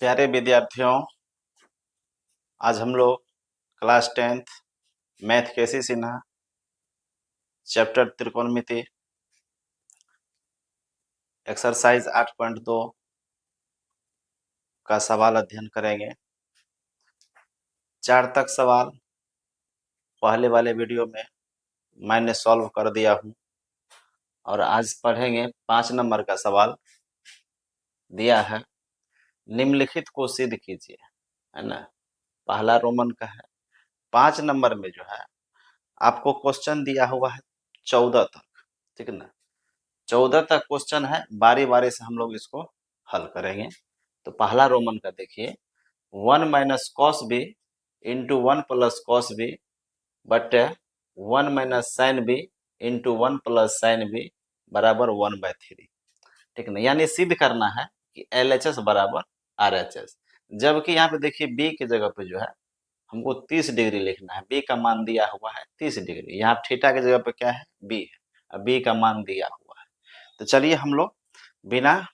प्यारे विद्यार्थियों, आज हम लोग क्लास 10th मैथ केसी सिन्हा चैप्टर त्रिकोणमिति एक्सरसाइज 8.2 का सवाल अध्ययन करेंगे। 4 तक सवाल पहले वाले वीडियो में मैंने सॉल्व कर दिया हूँ और आज पढ़ेंगे 5 नंबर का सवाल दिया है। निम्नलिखित को सिद्ध कीजिए, है ना। पहला रोमन का है। 5 नंबर में जो है आपको क्वेश्चन दिया हुआ है 14 तक, ठीक है ना। 14 तक क्वेश्चन है, बारी बारी से हम लोग इसको हल करेंगे। तो पहला रोमन का देखिए, 1 minus cos B into 1 plus cos B बटे 1 minus sine B into 1 plus sine B बराबर 1/3, ठीक ना। यानी सिद्ध करना है कि LHS बराबर RHS। जबकि यहाँ पे देखिए बी की जगह पे जो है हमको 30 डिग्री लिखना है। बी का मान दिया हुआ है 30 डिग्री। यहाँ थीटा की जगह पे क्या है, बी है। अब बी का मान दिया हुआ है, तो चलिए हम लोग बिना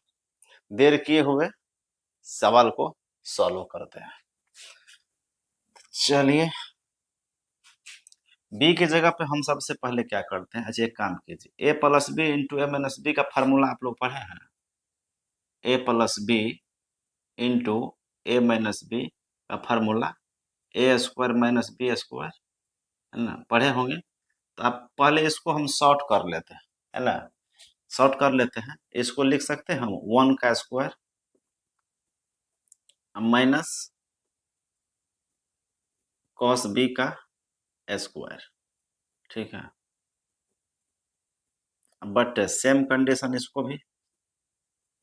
देर किए हुए सवाल को सॉल्व करते हैं। चलिए बी की जगह पे हम सबसे पहले क्या करते हैं। अच्छा एक काम कीजिए, a plus B into A minus B का फार्मूला आप लोग पढ़े हैं। a plus B into A minus B का formula A square minus B square, है ना, पढ़े होंगे। तो आप पहले इसको हम शॉर्ट कर लेते हैं, है ना। शॉर्ट कर लेते हैं, इसको लिख सकते हैं हम 1 का स्क्वायर माइनस कॉस बी का स्क्वायर, ठीक है। बट सेम कंडीशन इसको भी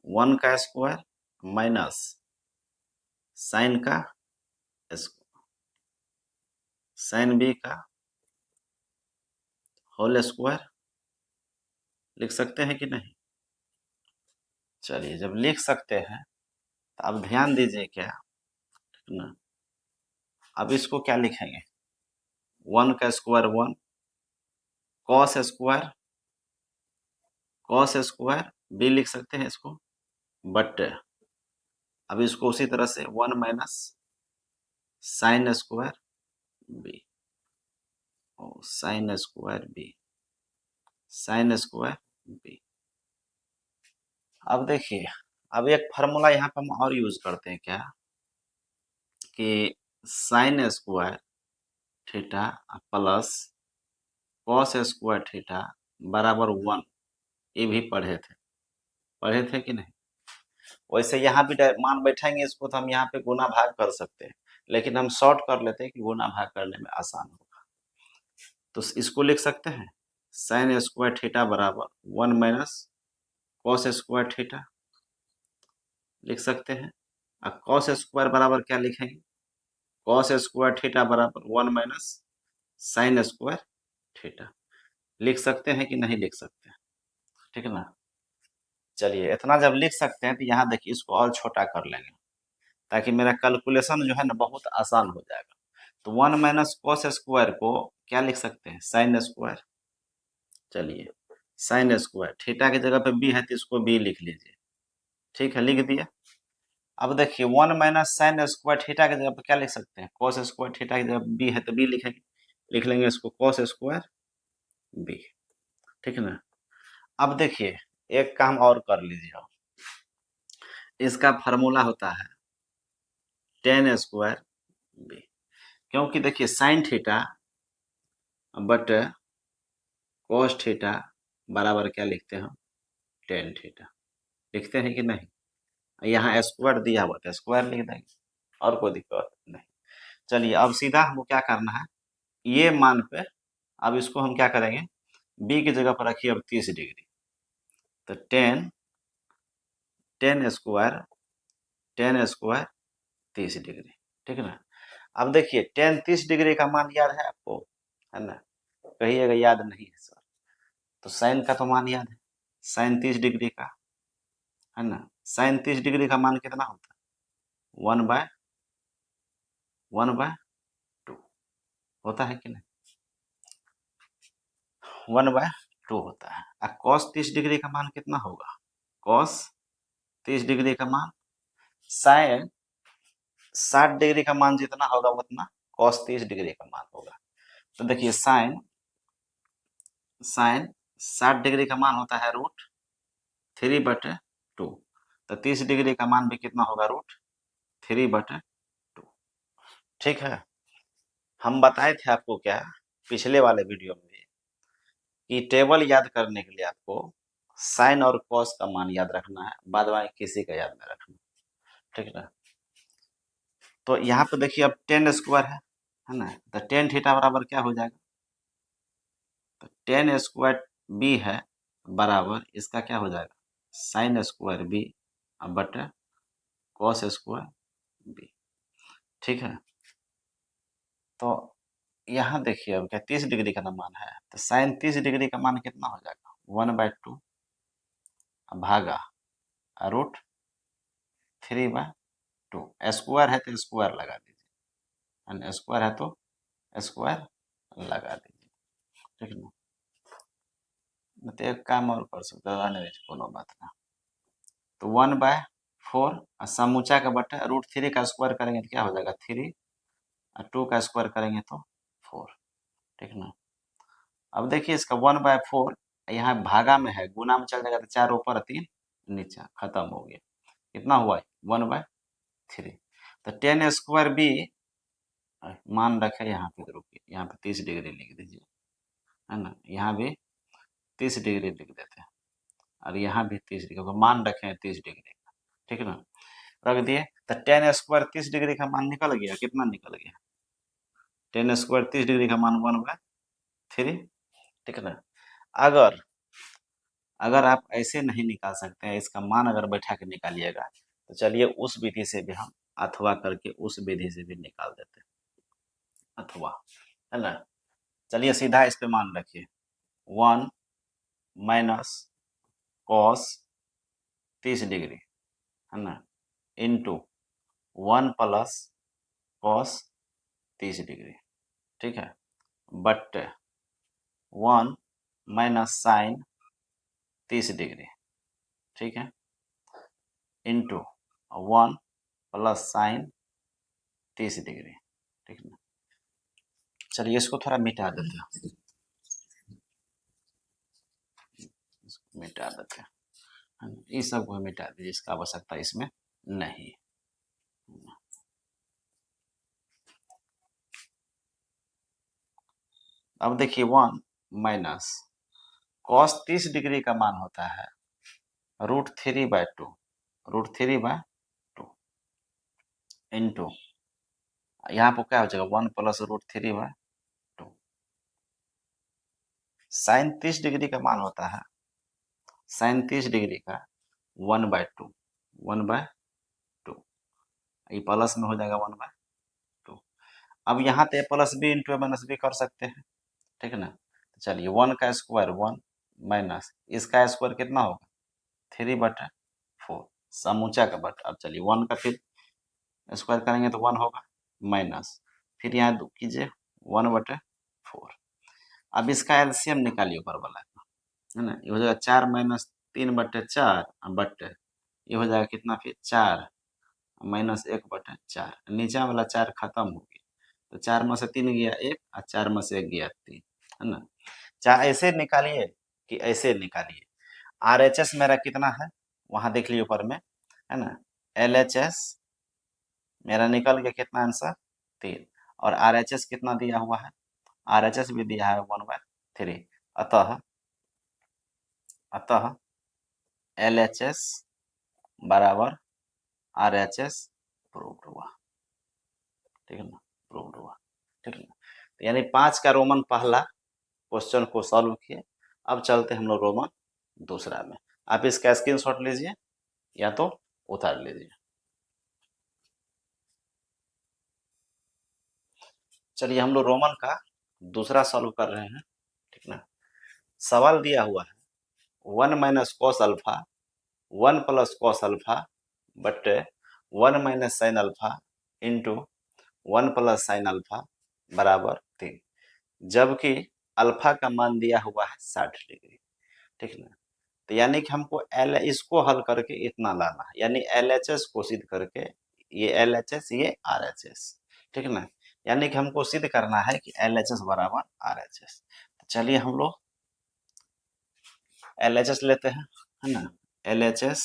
1 का स्क्वायर माइनस साइन का साइन बी का होल स्क्वायर लिख सकते हैं कि नहीं। चलिए जब लिख सकते हैं तो अब ध्यान दीजिए क्या, ठीक ना। अब इसको क्या लिखेंगे, 1 का स्क्वायर 1 कॉस स्क्वायर बी लिख सकते हैं इसको। बट अब इसको उसी तरह से 1 minus sine square B, sine square B, sine square B. अब देखिए, अब एक फार्मूला यहाँ पे हम और यूज करते हैं क्या, कि sine square theta plus cos square theta बराबर 1। ये भी पढ़े थे कि नहीं। वैसे यहाँ भी मान बैठाएंगे इसको तो हम यहाँ पे गुना भाग कर सकते हैं, लेकिन हम शॉर्ट कर लेते हैं कि गुना भाग करने में आसान होगा। तो इसको लिख सकते हैं साइन स्क्वायर थीटा बराबर 1 माइनस कॉस स्क्वायर थीटा लिख सकते हैं। अब कॉस स्क्वायर बराबर क्या लिखेंगे, कॉस स्क्वायर थीटा बराबर 1 माइनस साइन स्क्वायर थीटा लिख सकते हैं कि नहीं लिख सकते हैं, ठीक है ना। चलिए इतना जब लिख सकते हैं तो यहाँ देखिए इसको और छोटा कर लेंगे ताकि मेरा कैलकुलेशन जो है ना बहुत आसान हो जाएगा। तो 1 माइनस कॉस स्क्वायर को क्या लिख सकते हैं, साइन स्क्वायर। चलिए साइन स्क्वायर थीटा की जगह पे बी है तो इसको बी लिख लीजिए, ठीक है, लिख दिया। अब देखिए 1 माइनस साइन स्क्वायर थीटा की जगह पे क्या लिख सकते हैं, कॉस स्क्वायर थीटा की जगह बी है तो बी लिखेंगे, लिख लेंगे इसको कॉस स्क्वायर बी, ठीक है ना। अब देखिए एक काम और कर लीजिए आप, इसका फार्मूला होता है टेन स्क्वायर बी, क्योंकि देखिए sine theta but cos theta बराबर क्या लिखते हैं, टेन थीटा लिखते हैं कि नहीं। यहाँ स्क्वायर दिया हुआ था, स्क्वायर लिख देंगे और कोई दिक्कत नहीं। चलिए अब सीधा हमको क्या करना है, ये मान पे अब इसको हम क्या करेंगे, बी की जगह पर रखिए अब 30 डिग्री। तो टेन स्क्वायर 30 डिग्री, ठीक है ना। अब देखिए टेन 30 डिग्री का मान याद है आपको, है ना। कहिएगा याद नहीं है सर, तो साइन का तो मान याद है, साइन 30 डिग्री का, है ना। साइन 30 डिग्री का मान कितना होता है, 1/2 होता है कि नहीं, 1/2 होता है। और कॉस 30 डिग्री का मान कितना होगा, कॉस 30 डिग्री का मान साइन 60 डिग्री का मान जितना होगा उतना cos 30 डिग्री का मान होगा। तो देखिए साइन साइन 60 डिग्री का मान होता है √3/2। तो 30 डिग्री का मान भी कितना होगा √3/2। ठीक है। हम बताए थे आपको क्या पिछले वाले वीडियो में कि टेबल याद करने के लिए आपको साइन और कॉस का मान याद रखना है, बाद में किसी का याद नहीं रखना। ठीक है ना। तो यहाँ पे देखिए अब टेन स्क्वायर है ना। तो टेन थीटा बराबर क्या हो जाएगा, तो टेन स्क्वायर बी है बराबर इसका क्या हो जाएगा साइन स्क्वायर बी बटे कॉस स्क्वायर बी। ठीक है। तो यहाँ देखिए अब क्या 30 डिग्री का मान है, तो साइन 30 डिग्री का मान कितना हो जाएगा 1/2 भागा √3/2। स्क्वायर है तो स्क्वायर लगा दीजिए, स्क्वायर है तो स्क्वायर लगा दीजिए। ठीक है ना। नहीं तो एक काम और कर सकते हो, रहने दीजिए कोनो बात ना। तो 1/4 और समूचा का बटा √3 का स्क्वायर करेंगे तो क्या हो जाएगा 3 और 2 का स्क्वायर करेंगे तो 4। ठीक ना। अब देखिए इसका 1/4 यहाँ भागा में है, गुना में चल जाएगा तो 4 ऊपर 3 नीचे, खत्म हो गया। कितना हुआ 1/3। तो टेन स्क्वायर बी मान रखे यहाँ पे, तो रुकिए यहाँ पे 30 डिग्री लिख दीजिए, है ना। यहाँ भी 30 डिग्री लिख देते हैं और यहाँ भी 30 डिग्री को मान रखे हैं 30 डिग्री का। ठीक है ना। रख दिए तो टेन स्क्वायर 30 डिग्री का मान निकल गया, कितना निकल गया टेन स्क्वायर 30 डिग्री का मान 1/3। ठीक है ना। अगर अगर आप ऐसे नहीं निकाल सकते हैं, इसका मान अगर बैठा के निकालिएगा तो चलिए उस विधि से भी हम अथवा करके उस विधि से भी निकाल देते हैं, अथवा, है ना। चलिए सीधा इस पे मान रखिए 1 माइनस कॉस 30 डिग्री, है ना, इंटू 1 प्लस कॉस 30 डिग्री। ठीक है। But 1 minus sine 30 degree. ठीक है। Into 1 plus sine 30 degree. ठीक है ना। चलिए इसको थोड़ा मिटा देते हैं, इसको मिटा देते हैं, है ना? इस सब को मिटा दीजिए, इसका आवश्यकता इसमें नहीं। अब देखिए 1 माइनस कॉस 30 डिग्री का मान होता है √3/2, √3/2 इंटू यहाँ पर क्या हो जाएगा 1 प्लस √3/2। साइन 30 डिग्री का मान होता है साइन 30 डिग्री का 1/2, 1/2 ये प्लस में हो जाएगा 1/2। अब यहाँ पे plus B into minus B कर सकते हैं। ठीक है ना। तो चलिए 1 का स्क्वायर 1 माइनस इसका स्क्वायर कितना होगा 3/4 समूचा का बट। अब चलिए 1 का फिर स्क्वायर करेंगे तो 1 होगा माइनस, फिर यहाँ कीजिए 1/4। अब इसका एलसीएम निकालिए ऊपर वाला का, है ना। ये हो जाएगा 4 माइनस 3/4 बट ये हो जाएगा कितना फिर 4 माइनस 1/4, नीचे वाला 4 खत्म हो गया। तो 4 में से 3 गया 1 और 4 में से 1 गया 3, है ना। चाहे ऐसे निकालिए कि ऐसे निकालिए। RHS मेरा कितना है वहां देख लीजिए ऊपर में, है ना। LHS मेरा निकल गया कितना आंसर 3, और RHS कितना दिया हुआ है RHS भी दिया है 1/3। अतः अतः LHS बराबर RHS प्रूव्ड हुआ। ठीक है ना, प्रूव्ड हुआ। ठीक है ना। तो यानी 5 का रोमन पहला क्वेश्चन को सॉल्व किए। अब चलते हम लोग रोमन दूसरा में। आप इसका स्क्रीनशॉट लीजिए या तो उतार लीजिए। चलिए हम लोग रोमन का दूसरा सॉल्व कर रहे हैं। ठीक ना। सवाल दिया हुआ है 1 minus cos alpha 1 plus cos alpha बटे 1 minus sine alpha into 1 plus sine alpha बराबर 3, जबकि अल्फा का मान दिया हुआ है 60 डिग्री। ठीक ना। तो यानी कि हमको एल इसको हल करके इतना लाना है, यानी LHS को सिद्ध करके ये LHS, ये RHS, ठीक है ना। यानी कि हमको सिद्ध करना है कि LHS बराबर RHS। तो चलिए हम लोग LHS लेते हैं, है ना। LHS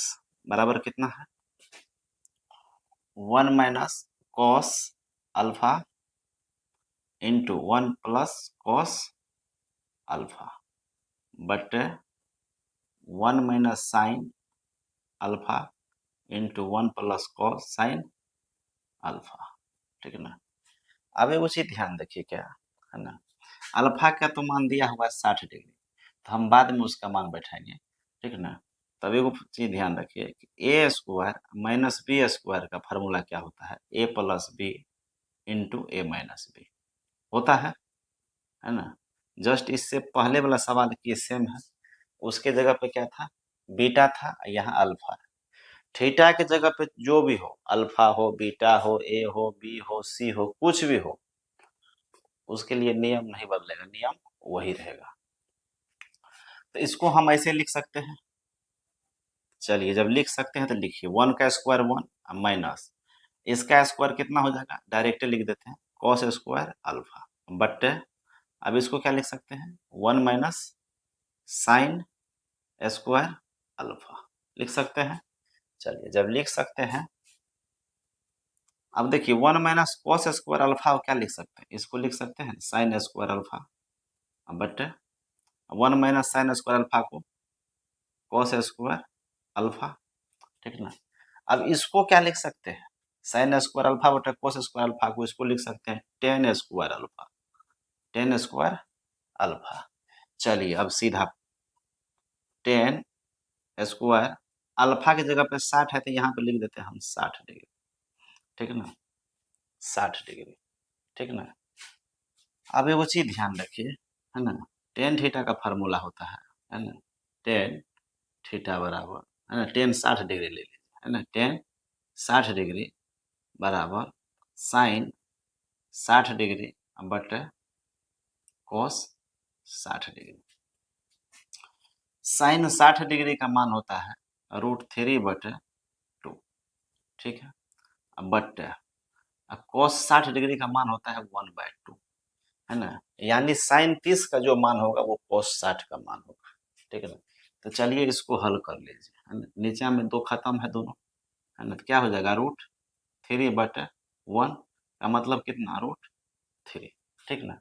बराबर कितना है, 1 minus cos alpha into 1 plus cos alpha बटे 1 minus sine alpha into 1 plus cos sine alpha, ठीक है ना। अब एगो चीज ध्यान रखिए क्या, है ना, अल्फा का तो मान दिया हुआ है 60 डिग्री, तो हम बाद में उसका मान बैठाएंगे, ठीक है ना। तब एगो चीज ध्यान रखिए कि ए स्क्वायर माइनस बी स्क्वायर का फार्मूला क्या होता है, ए plus B into A minus B होता है ना। जस्ट इससे पहले वाला सवाल की सेम है, उसके जगह पे क्या था, बीटा था, यहाँ अल्फा है। थीटा के जगह पे जो भी हो, अल्फा हो, बीटा हो, ए हो, बी हो, सी हो, कुछ भी हो, उसके लिए नियम नहीं बदलेगा, नियम वही रहेगा। तो इसको हम ऐसे लिख सकते हैं, चलिए जब लिख सकते हैं तो लिखिए 1 का स्क्वायर 1 माइनस इसका स्क्वायर कितना हो जाएगा, डायरेक्ट लिख देते हैं कॉस स्क्वायर अल्फा बट्टे, अब इसको क्या लिख सकते हैं, 1 माइनस साइन स्क्वायर अल्फा लिख सकते हैं। चलिए जब लिख सकते हैं, अब देखिए 1 माइनस कॉस स्क्वायर अल्फा क्या लिख सकते हैं, इसको लिख सकते हैं साइन स्क्वायर अल्फा बट्टे 1 माइनस साइन स्क्वायर अल्फा को कॉस स्क्वायर अल्फा, ठीक है ना। अब इसको क्या लिख सकते हैं, साइन स्क्वायर अल्फा बटे कोस स्क्वायर अल्फा को इसको लिख सकते हैं ten square alpha, ten square alpha. चलिए अब सीधा टेन स्क्वायर अल्फा की जगह पे 60 है तो यहाँ पे लिख देते हैं हम 60 डिग्री, ठीक है ना, 60 डिग्री, ठीक है ना। अब एगो चीज ध्यान रखिए, है ना, टेन थीटा का फार्मूला होता है ना, टेन थीटा बराबर, है ना, टेन 60 डिग्री ले लीजिए, है ना, टेन 60 डिग्री बराबर साइन 60 डिग्री बटे कॉस 60 डिग्री। साइन 60 डिग्री का मान होता है √3/2, ठीक है, बटे कॉस 60 डिग्री का मान होता है 1/2, है ना। यानी साइन 30 का जो मान होगा वो कॉस 60 का मान होगा, ठीक है ना। तो चलिए इसको हल कर लीजिए, है ना, नीचे में 2 खत्म है दोनों, है ना, तो क्या हो जाएगा √3/1 का मतलब कितना √3, ठीक ना।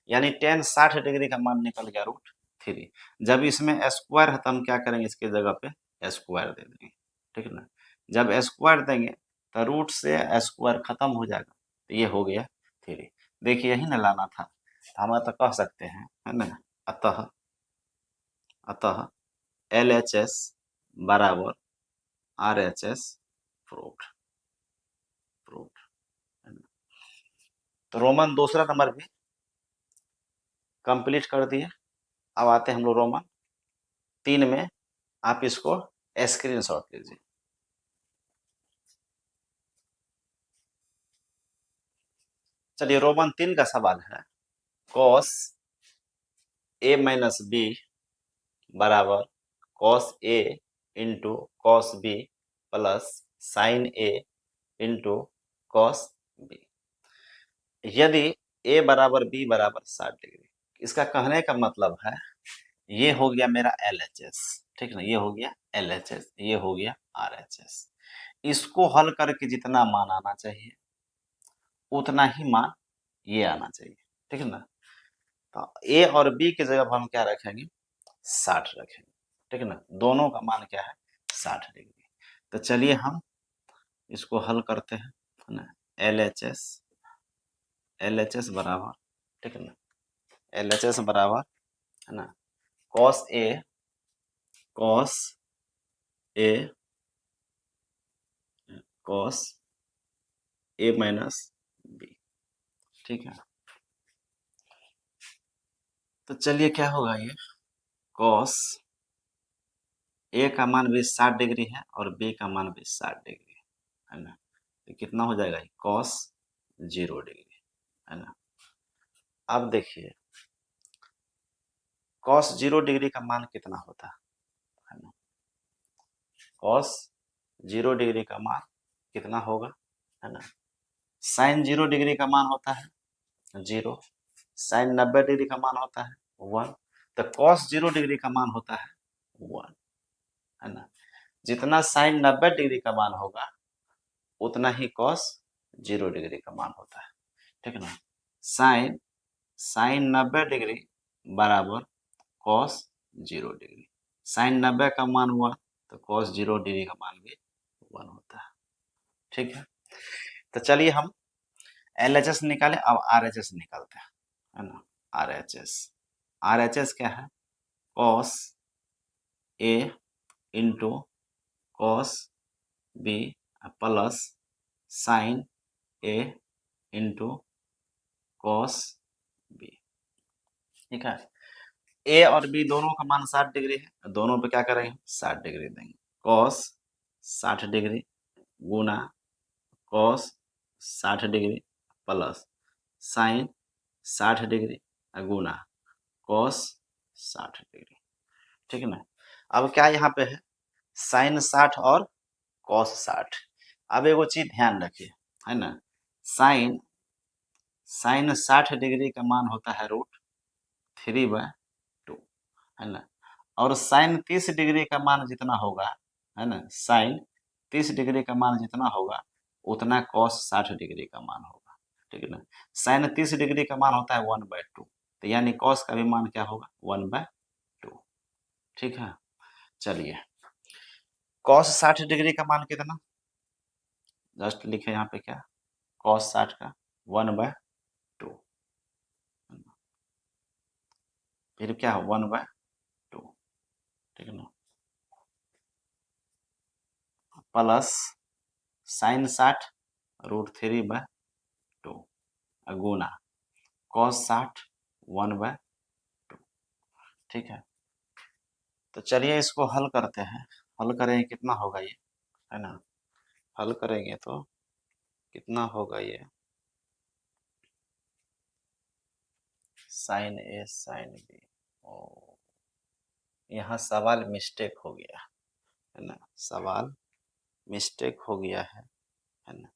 यानी टेन 60 डिग्री का मान निकल गया √3। जब इसमें स्क्वायर है तो हम क्या करेंगे, इसके जगह पे स्क्वायर दे देंगे, ठीक है ना। जब स्क्वायर देंगे तो रूट से स्क्वायर खत्म हो जाएगा, तो ये हो गया 3। देखिए यही ना लाना था, तो हम तो कह सकते हैं, है ना, अतः अतः LHS बराबर RHS प्रूव्ड, प्रूव्ड, है ना। तो रोमन दूसरा नंबर भी कंप्लीट कर दिए। अब आते हैं हम लोग रोमन 3 में, आप इसको स्क्रीनशॉट लीजिए। चलिए रोमन 3 का सवाल है, कॉस ए माइनस बी बराबर cos A into cos B plus sine A into cos B, यदि ए बराबर बी बराबर 60 डिग्री। इसका कहने का मतलब है ये हो गया मेरा LHS, ठीक है ना, ये हो गया LHS, ये हो गया RHS। इसको हल करके जितना मान आना चाहिए उतना ही मान ये आना चाहिए, ठीक है ना। तो ए और बी की जगह हम क्या रखेंगे, 60 रखेंगे, ठीक है ना। दोनों का मान क्या है 60 डिग्री। तो चलिए हम इसको हल करते हैं, है ना। LHS, LHS बराबर, ठीक है ना, LHS बराबर, है ना, cos A, cos A, cos A minus B, ठीक है। तो चलिए क्या होगा ये, कॉस ए का मान भी 60 डिग्री है और बी का मान भी 60 डिग्री है ना, तो कितना हो जाएगा कॉस 0 डिग्री, है ना। अब देखिए कॉस 0 डिग्री का मान कितना होता है ना, कॉस 0 डिग्री का मान कितना होगा, है ना। साइन 0 डिग्री का मान होता है 0, साइन 90 डिग्री का मान होता है 1, तो कॉस 0 डिग्री का मान होता है 1, है ना। जितना साइन 90 डिग्री का मान होगा उतना ही कॉस 0 डिग्री का मान होता है, ठीक है ना। साइन साइन 90 डिग्री बराबर कॉस 0 डिग्री, साइन 90 का मान 1 तो कॉस 0 डिग्री का मान भी 1 होता है, ठीक है। तो चलिए हम LHS निकालें, अब RHS निकालते हैं, है ना। RHS क्या है, cos A into cos B plus sign A into cos B, ठीक है। A और B दोनों का मान 60 डिग्री है, दोनों पे क्या करेंगे 60 डिग्री देंगे, कॉस 60 डिग्री गुना cos 60 degree plus sine 60 degree गुना कॉस 60 डिग्री, ठीक है ना। अब क्या यहाँ पे है साइन 60 और कॉस 60। अब एगो चीज ध्यान रखिए, है ना, साइन साइन 60 डिग्री का मान होता है √3/2, है ना। और साइन 30 डिग्री का मान जितना होगा, है ना, साइन 30 डिग्री का मान जितना होगा उतना कॉस 60 डिग्री का मान होगा, ठीक है ना। साइन 30 डिग्री का मान होता है 1/2, तो यानी कॉस का भी मान क्या होगा 1/2, ठीक है। चलिए कॉस 60 डिग्री का मान कितना, जस्ट लिखे यहाँ पे क्या, कॉस 60 का 1/2, फिर क्या हो 1/2, ठीक है ना, प्लस साइन 60 √3/2 गुना कॉस 60 1/2, ठीक है। तो चलिए इसको हल करते हैं, हल करेंगे कितना होगा ये, है ना, हल करेंगे तो कितना होगा ये, साइन A साइन B, ओ यहाँ सवाल मिस्टेक हो गया, है ना, सवाल मिस्टेक हो गया है ना।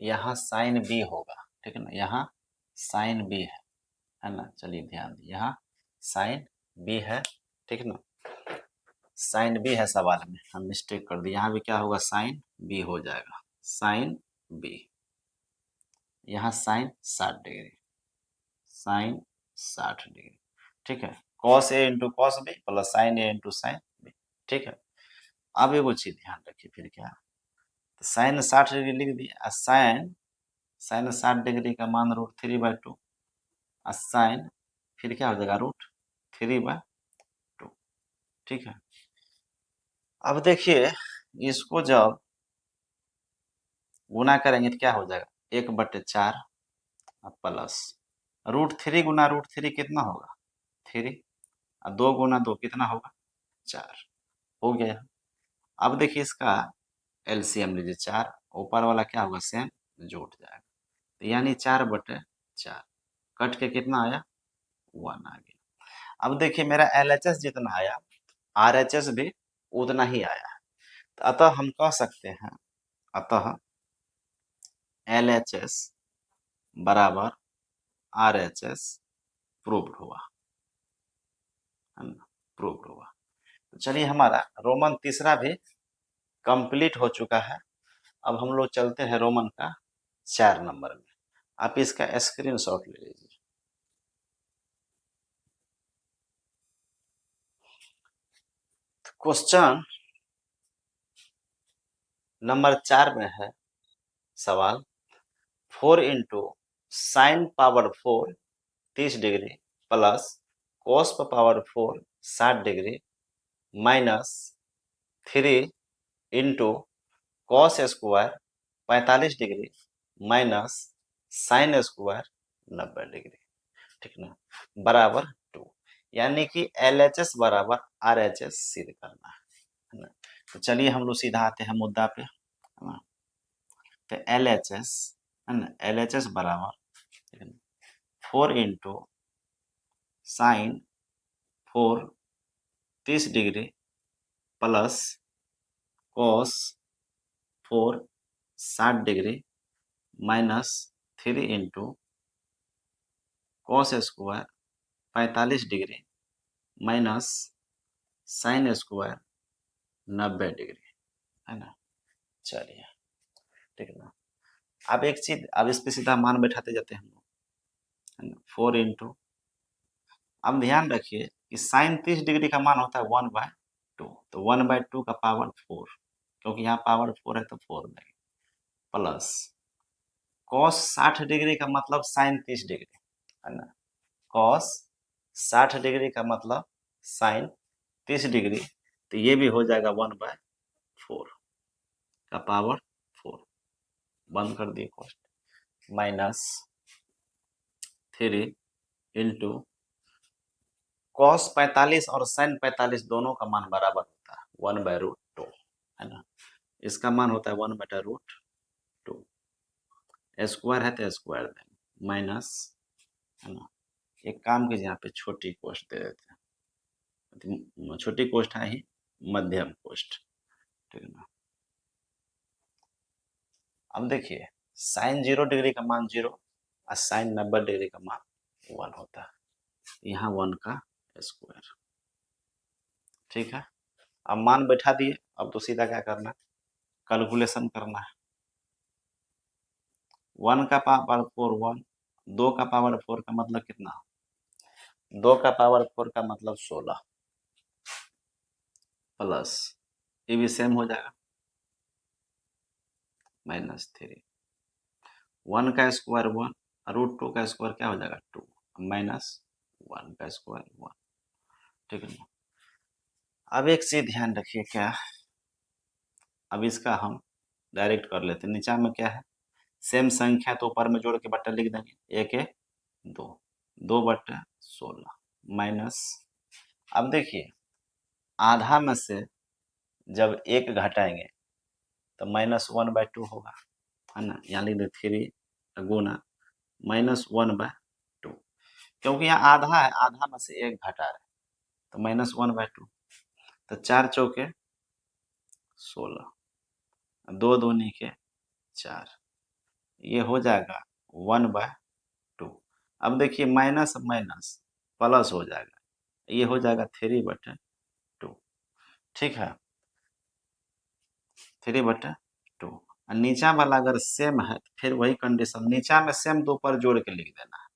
यहाँ साइन B होगा, ठीक है ना, यहाँ साइन B है ना। चलिए ध्यान दिए, यहाँ साइन B है, ठीक है ना, साइन B है सवाल में, हम मिस्टेक कर दिए, यहाँ भी क्या होगा साइन B हो जाएगा, साइन B, यहाँ साइन 60 डिग्री, साइन 60 डिग्री, ठीक है, cos A into cos B plus sign A into sine B, ठीक है। अब एगो चीज ध्यान रखिए, फिर क्या, तो साइन 60 डिग्री लिख दिया, साइन साइन 60 डिग्री का मान √3/2, साइन फिर क्या हो जाएगा √3/2, ठीक है। अब देखिए इसको जब गुना करेंगे तो क्या हो जाएगा 1/4 प्लस √3 गुना √3 कितना होगा 3, और 2 गुना 2 कितना होगा 4, हो गया। अब देखिए इसका LCM लीजिए 4, ऊपर वाला क्या होगा सेम जुट जाएगा, तो यानी 4/4 कट के कितना आया 1 आ गया। अब देखिए मेरा LHS जितना आया RHS भी उतना ही आया है, तो अतः हम कह सकते हैं, अतः LHS बराबर RHS प्रूव्ड हुआ, है ना, प्रूव्ड हुआ। तो चलिए हमारा रोमन तीसरा भी कंप्लीट हो चुका है। अब हम लोग चलते हैं रोमन का 4 नंबर में, आप इसका स्क्रीनशॉट ले लीजिए। क्वेश्चन नंबर 4 में है सवाल, 4 into sine power 4 30 degree plus cos power 4 60 degree minus 3 into cos square 45 degree minus sine square 90 degree, ठीक ना, बराबर 2, यानी कि LHS बराबर RHS सिद्ध करना है ना। तो चलिए हम लोग सीधा आते हैं मुद्दा पे, है ना। तो LHS है ना, LHS बराबर 4 into sine 4 30 degree plus cos 4 60 degree minus 3 into cos square 45 degree minus sine square 90 degree, है ना। चलिए ठीक है ना। अब एक चीज, अब इस पे सीधा मान बैठाते जाते हैं हम लोग, है ना। 4 इंटू, अब ध्यान रखिए कि साइन 30 डिग्री का मान होता है 1/2, तो 1/2 का पावर 4, क्योंकि यहाँ पावर 4 है तो 4 में, प्लस कॉस 60 डिग्री का मतलब साइन 30 डिग्री, है ना। कॉस 60 डिग्री का मतलब साइन 30 डिग्री, तो ये भी हो जाएगा 1/4 का पावर 4, बंद कर दिए कॉस्ट, माइनस 3 इंटू कॉस 45 और साइन 45 दोनों का मान बराबर होता है 1/√2, है ना। इसका मान होता है 1/√2, स्क्वायर है तो स्क्वायर देंगे, माइनस, है ना। एक काम कीजिए, यहाँ पे छोटी कोष्ठ दे देते हैं, छोटी कोष्ठ है ही मध्यम कोष्ठ, ठीक है ना। अब देखिए साइन 0 डिग्री का मान 0 और साइन 90 डिग्री का मान 1 होता है, यहाँ 1 का स्क्वायर, ठीक है। अब मान बैठा दिए, अब तो सीधा क्या करना है, कैलकुलेशन करना है। 1 का पावर 4 1, 2 का पावर 4 का मतलब कितना, 2 का पावर 4 का मतलब 16, प्लस ये भी सेम हो जाएगा -3, 1 का स्क्वायर 1, √2 का स्क्वायर क्या हो जाएगा 2, माइनस 1 का स्क्वायर 1, ठीक है ना। अब एक चीज ध्यान रखिए, क्या, अब इसका हम डायरेक्ट कर लेते हैं, नीचा में क्या है, सेम संख्या तो ऊपर में जोड़ के बट्टा लिख देंगे, 1 1 2, 2/16 माइनस, अब देखिए आधा में से जब 1 घटाएंगे तो -1/2 होगा, है ना। यहाँ लिख दे 3 गुना -1/2, क्योंकि यहाँ आधा है, आधा में से 1 घटा रहे तो -1/2, तो 4 चौके 16, 2 दूनी के 4, ये हो जाएगा 1/2। अब देखिए माइनस माइनस प्लस हो जाएगा, ये हो जाएगा 3/2, ठीक है, 3/2। और नीचा वाला अगर सेम है तो फिर वही कंडीशन, नीचा में सेम तो ऊपर जोड़ के लिख देना है,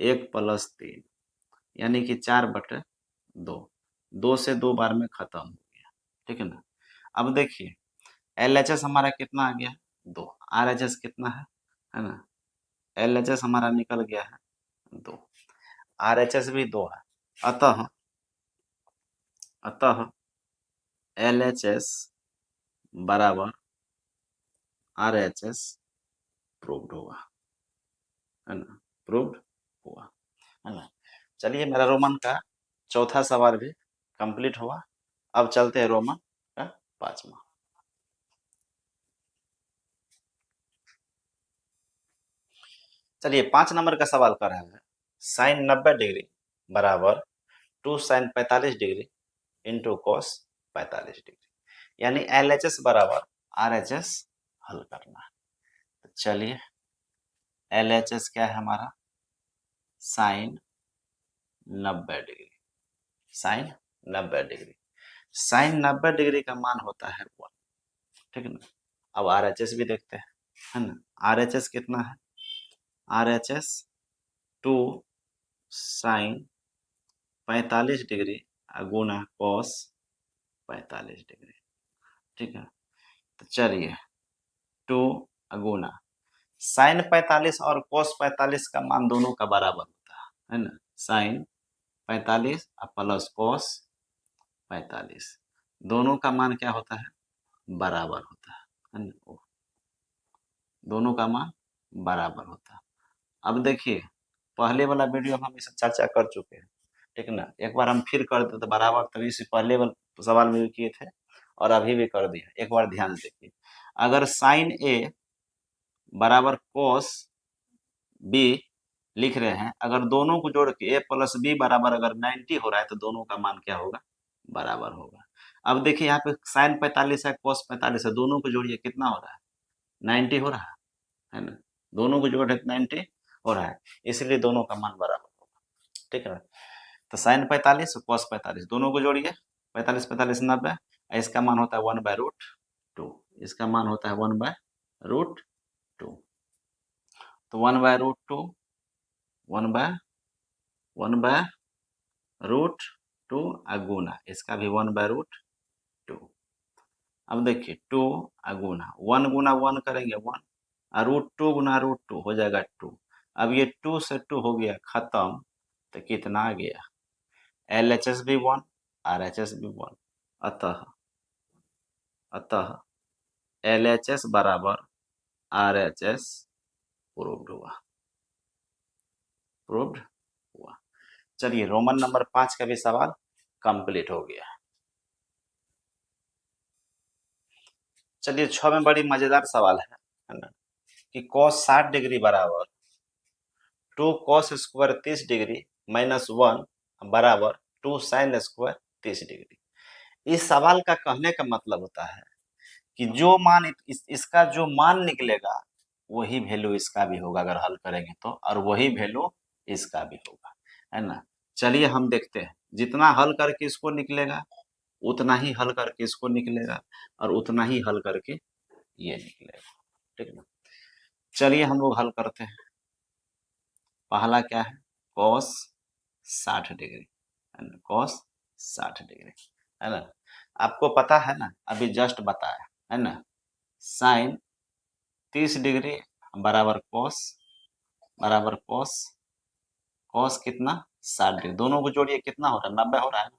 1 + 3 यानी कि 4/2, 2 से 2 बार में खत्म हो गया, ठीक है ना। अब देखिए LHS हमारा कितना आ गया 2, RHS कितना है ना, LHS हमारा निकल गया है 2, RHS भी 2 है, अतः अतः LHS बराबर RHS प्रूव्ड होगा, है ना, प्रूव्ड हुआ, है ना। चलिए मेरा रोमन का चौथा सवाल भी कंप्लीट हुआ, अब चलते हैं रोमन का 5वां। चलिए 5 नंबर का सवाल कर रहा है, साइन 90 डिग्री बराबर 2 sine 45 degree into cos 45 degree, यानी LHS बराबर RHS हल करना है। तो चलिए LHS क्या है हमारा, sine 90 degree, sine 90 degree, sine 90 degree का मान होता है 1, ठीक है ना। अब RHS भी देखते हैं, है ना। RHS कितना है, RHS 2 साइन 45 डिग्री गुना कॉस 45 डिग्री, ठीक है। तो चलिए 2 गुना साइन 45 और कॉस 45 का मान दोनों का बराबर होता है ना, साइन 45 और प्लस कॉस 45 दोनों का मान क्या होता है, बराबर होता है ना, दोनों का मान बराबर होता है। अब देखिए पहले वाला वीडियो में हम इसे चर्चा कर चुके हैं, ठीक है ना, एक बार हम फिर कर देते तो बराबर, तभी से पहले वाले सवाल में भी किए थे और अभी भी कर दिया, एक बार ध्यान से देखिए, अगर साइन ए बराबर कॉस बी लिख रहे हैं, अगर दोनों को जोड़ के a + b बराबर अगर 90 हो रहा है तो दोनों का मान क्या होगा, बराबर होगा। अब देखिए यहाँ पे साइन 45 है, कॉस 45 है, दोनों को जोड़िए कितना हो रहा है, 90 हो रहा है ना। दोनों को जोड़ 90 हो रहा है, इसलिए दोनों का मान बराबर होगा। ठीक है, तो साइन 45 और कॉस 45 दोनों को जोड़िए, 45 45 90, इसका मान होता है 1/√2, इसका मान होता है 1/√2। तो 1/√2 1/√2 गुना इसका भी 1/√2। अब देखिए 2 गुना 1 गुना 1 करेंगे 1, और √2 गुना √2 हो जाएगा 2। अब ये 2 से 2 हो गया खत्म, तो कितना आ गया, LHS भी 1, RHS भी 1, अतः अतः LHS बराबर RHS प्रूव्ड हुआ, प्रूव्ड हुआ। चलिए रोमन नंबर 5 का भी सवाल कंप्लीट हो गया। चलिए 6 में बड़ी मजेदार सवाल है ना, कि cos 60 डिग्री बराबर 2 cos स्क्वायर 30 डिग्री माइनस 1 बराबर 2 साइन स्क्वायर 30 डिग्री। इस सवाल का कहने का मतलब होता है कि जो मान इसका जो मान निकलेगा वही वैल्यू इसका भी होगा अगर हल करेंगे तो, और वही वैल्यू इसका भी होगा, है ना। चलिए हम देखते हैं, जितना हल करके इसको निकलेगा उतना ही हल करके इसको निकलेगा, और उतना ही हल करके ये निकलेगा। ठीक है, चलिए हम लोग हल करते हैं। पहला क्या है, cos 60 डिग्री, है ना, cos 60 डिग्री, है ना। आपको पता है ना, अभी जस्ट बताया है ना, साइन 30 डिग्री बराबर cos बराबर cos कितना 60 डिग्री, दोनों को जोड़िए कितना हो रहा है, 90 हो रहा है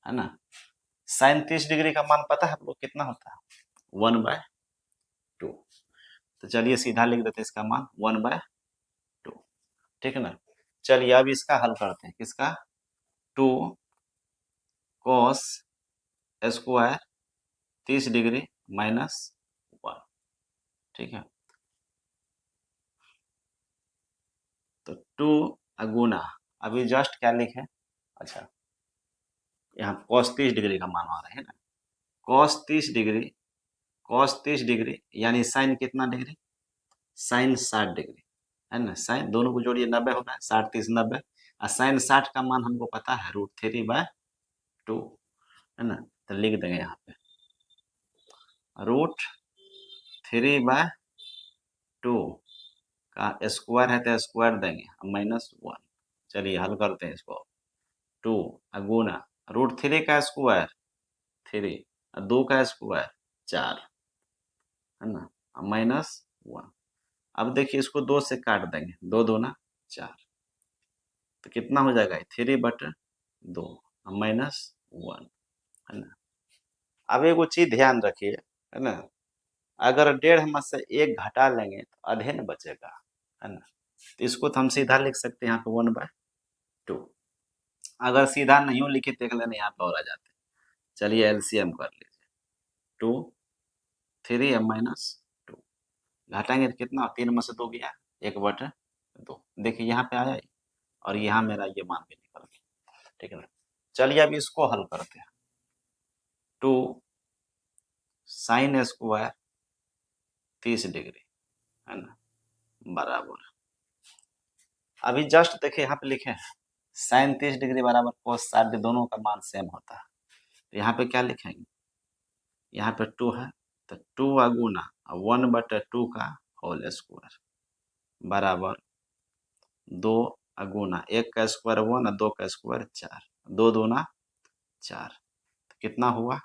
ना। साइन 30 डिग्री का मान पता है आप लोग कितना होता है, 1/2। तो चलिए सीधा लिख देते हैं इसका मान 1/2। ठीक है ना। चलिए अब इसका हल करते हैं, किसका, 2 cos स्क्वायर 30 डिग्री माइनस 1। ठीक है, तो 2 गुना, अभी जस्ट क्या लिखे, अच्छा यहाँ cos 30 डिग्री का मान आ रहा है ना, cos 30 डिग्री यानी साइन कितना डिग्री, साइन 60 डिग्री, है ना। साइन दोनों को जोड़िए 90 होगा, 60 30 90, और साइन 60 का मान हमको पता है √3/2, है ना। तो लिख देंगे यहाँ पे √3/2 का स्क्वायर है तो स्क्वायर देंगे -1। चलिए हल करते हैं इसको, 2 गुना √3 का स्क्वायर 3, और 2 का स्क्वायर 4, है ना, -1। अब देखिए इसको 2 से काट देंगे, 2 दूना 4, तो कितना हो जाएगा 3/2 -1, है ना। अब एगो चीज ध्यान रखिए, है ना, अगर 1.5 में से 1 घटा लेंगे तो आधे न बचेगा, है ना। तो इसको तो हम सीधा लिख सकते हैं यहाँ पे 1/2। अगर सीधा नहीं लिखे देख लेना यहाँ पे और आ जाते। चलिए एलसीएम कर लीजिए, 2 3 -2, घटाएंगे तो कितना, 3 में से 2 गया 1/2। देखिए यहाँ पे आया, और यहाँ मेरा ये मान भी निकल गया। ठीक है ना, चलिए अब इसको हल करते हैं, 2 साइन स्क्वायर 30 डिग्री, है ना, बराबर, अभी जस्ट देखिए यहाँ पे लिखे हैं साइन 30 डिग्री बराबर cos 60 डिग्री, दोनों का मान सेम होता है। तो यहाँ पे क्या लिखेंगे, यहाँ पे 2 है तो 2 गुना 1/2 का होल स्क्वायर बराबर 2 गुना 1 का स्क्वायर 1 और 2 का स्क्वायर 4, 2 दूना 4, तो कितना हुआ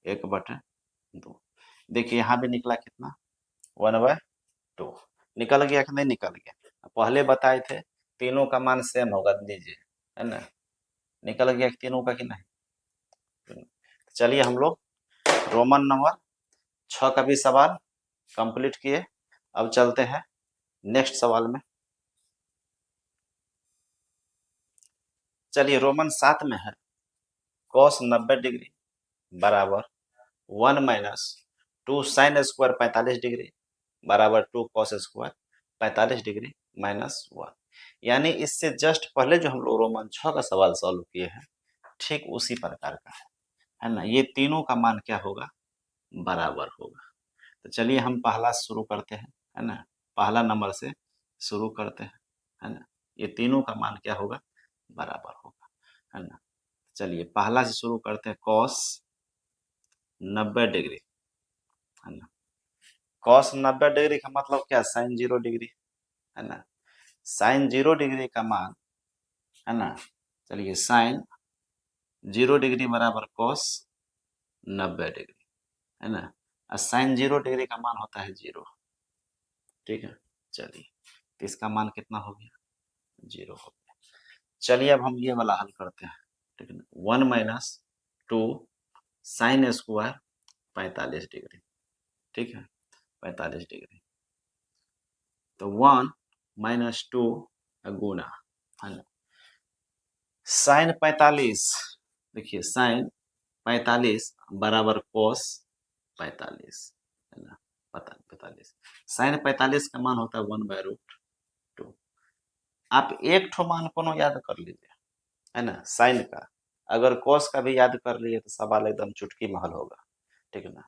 1/2। देखिए यहाँ भी निकला कितना 1/2, निकल गया कि नहीं निकल गया, पहले बताए थे तीनों का मान सेम होगा, दीजिए, है ना, निकल गया तीनों का कि नहीं। चलिए हम लोग रोमन नंबर 6 का भी सवाल कंप्लीट किए, अब चलते हैं नेक्स्ट सवाल में। चलिए रोमन 7 में है, cos 90 डिग्री बराबर 1 माइनस 2 साइन स्क्वायर 45 डिग्री बराबर 2 cos स्क्वायर 45 डिग्री -1। यानी इससे जस्ट पहले जो हम लोग रोमन 6 का सवाल सॉल्व किए हैं ठीक उसी प्रकार का है ना। ये तीनों का मान क्या होगा, बराबर होगा। तो चलिए हम पहला शुरू करते हैं, है ना। पहला नंबर से शुरू करते हैं, है ना। ये तीनों का मान क्या होगा, बराबर होगा, है ना। चलिए पहला से शुरू करते हैं, कॉस 90 डिग्री, है ना। कॉस 90 डिग्री का मतलब क्या, साइन 0 डिग्री, है ना। साइन 0 डिग्री का मान, है ना। चलिए साइन 0 डिग्री बराबर कॉस 90 डिग्री, है ना। और साइन 0 डिग्री का मान होता है 0, ठीक है। चलिए तो इसका मान कितना हो गया, 0 हो गया। चलिए अब हम ये वाला हल करते हैं, ठीक है ना। 1 माइनस 2 साइन स्क्वायर 45 डिग्री, ठीक है, 45 डिग्री। तो 1 माइनस 2 गुना, है ना। साइन 45, देखिए साइन 45 बराबर कोस 45, है ना, 45। साइन 45 का मान होता है 1/√2। आप एक ठो मान कोनो याद कर लीजिए, है ना, साइन का। अगर कोस का भी याद कर लिए तो सवाल एकदम चुटकी में हल होगा, ठीक है ना।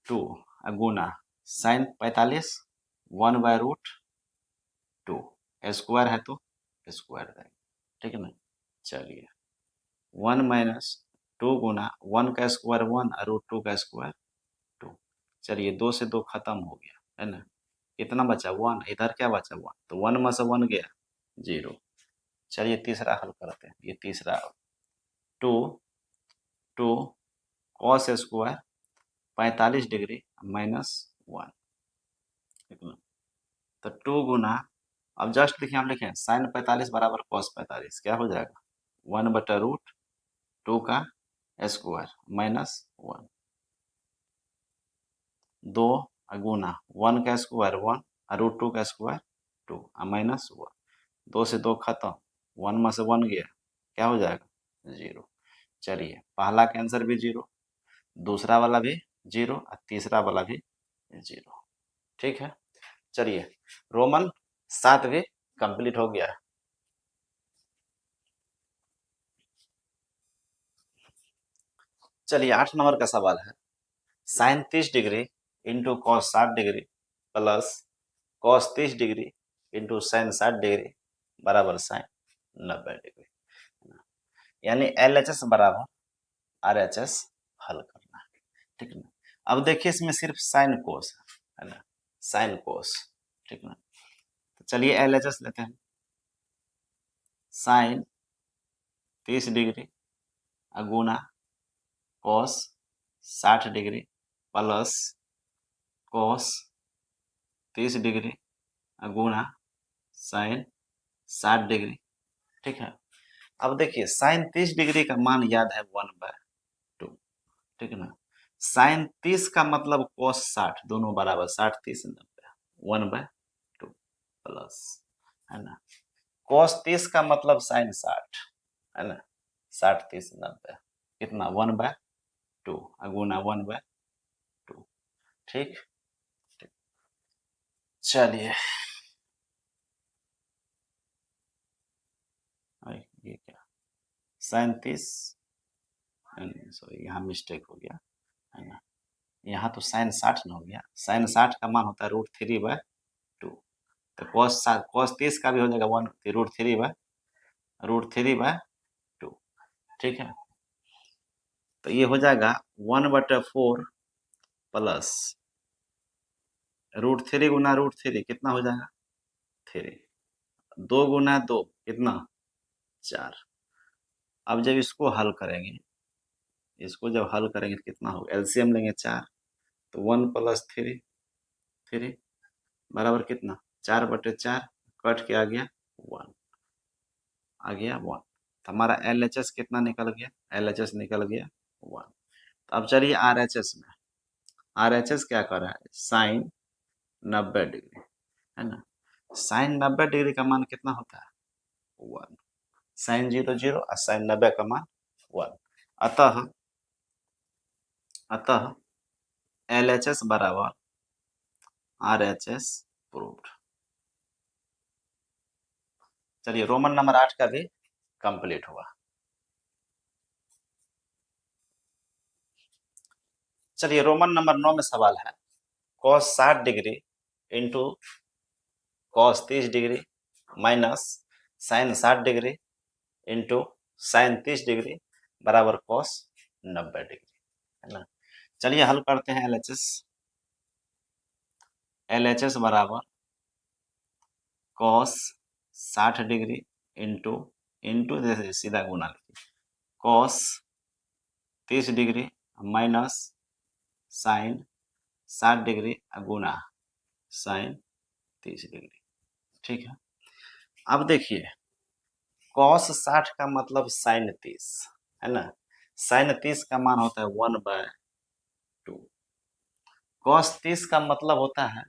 2 गुना साइन 45 1/√2, स्क्वायर है तो स्क्वायर रहेगा, ठीक है ना। चलिए 1 माइनस 2 गुना 1 का स्क्वायर 1 और √2 का स्क्वायर 2। चलिए 2 से 2 खत्म हो गया, है ना। कितना बचा 1, इधर क्या बचा 1, तो 1 में से 1 गया 0। चलिए तीसरा हल करते हैं, ये तीसरा 2 2 कॉस स्क्वायर 45 डिग्री -1, ठीक है ना। तो 2 गुना, अब जस्ट देखिए हम लिखें साइन 45 बराबर कॉस 45, क्या हो जाएगा 1/√2 का स्क्वायर -1। 2 गुना 1 का स्क्वायर 1 और √2 का स्क्वायर 2 और -1। 2 से 2 खत्म, 1 में से 1 गया, क्या हो जाएगा 0। चलिए पहला का आंसर भी 0, दूसरा वाला भी 0 और तीसरा वाला भी 0, ठीक है। चलिए रोमन 7 भी कंप्लीट हो गया है। चलिए 8 नंबर का सवाल है, sine 30 degree into cos 60 degree plus cos 30 degree into sine 60 degree बराबर साइन 90 डिग्री, यानी LHS बराबर RHS हल करना है, ठीक है ना। अब देखिए इसमें सिर्फ साइन कोस है ना, साइन कोस, ठीक है ना। तो चलिए LHS लेते हैं, साइन 30 डिग्री गुना cos 60 degree plus cos 30 degree गुना साइन 60 डिग्री, ठीक है। अब देखिए साइन 30 डिग्री का मान याद है 1/2, ठीक है ना। साइन 30 का मतलब कॉस 60, दोनों बराबर 60 30 90, 1/2 प्लस, है ना। कॉस 30 का मतलब साइन 60, है ना, 60 30 90 कितना 1/2 गुना 1/2, ठीक। चलिए ये क्या, साइन 30, सॉरी यहाँ मिस्टेक हो गया, है ना। यहाँ तो साइन 60 न हो गया, साइन 60 का मान होता है √3/2। तो कॉस 30 का भी हो जाएगा √3/2, ठीक है। तो ये हो जाएगा 1/4 प्लस √3 गुना √3 कितना हो जाएगा 3, 2 गुना 2 कितना 4। अब जब इसको हल करेंगे, इसको जब हल करेंगे तो कितना होगा, LCM लेंगे 4, तो 1 + 3 3 बराबर कितना 4/4, कट के आ गया 1, आ गया 1। तो हमारा LHS कितना निकल गया, LHS निकल गया 1। तो अब चलिए RHS में, RHS क्या कर रहा है, साइन 90 डिग्री, है ना। साइन 90 डिग्री का मान कितना होता है 1, साइन 0 0 और साइन 90 का मान 1। अतः अतः LHS बराबर RHS प्रूव्ड। चलिए रोमन नंबर 8 का भी कंप्लीट हुआ। चलिए रोमन नंबर 9 में सवाल है, cos 60 degree into cos 30 degree minus sine 60 degree into sine 30 degree बराबर कॉस 90 डिग्री, है ना। चलिए हल करते हैं LHS। LHS बराबर कॉस 60 डिग्री इंटू इंटू जैसे सीधा गुना लीजिए cos 30 degree minus sine 60 degree गुना साइन 30 डिग्री, ठीक है। अब देखिए कॉस 60 का मतलब साइन 30, है ना। साइन 30 का मान होता है 1/2। कॉस 30 का मतलब होता है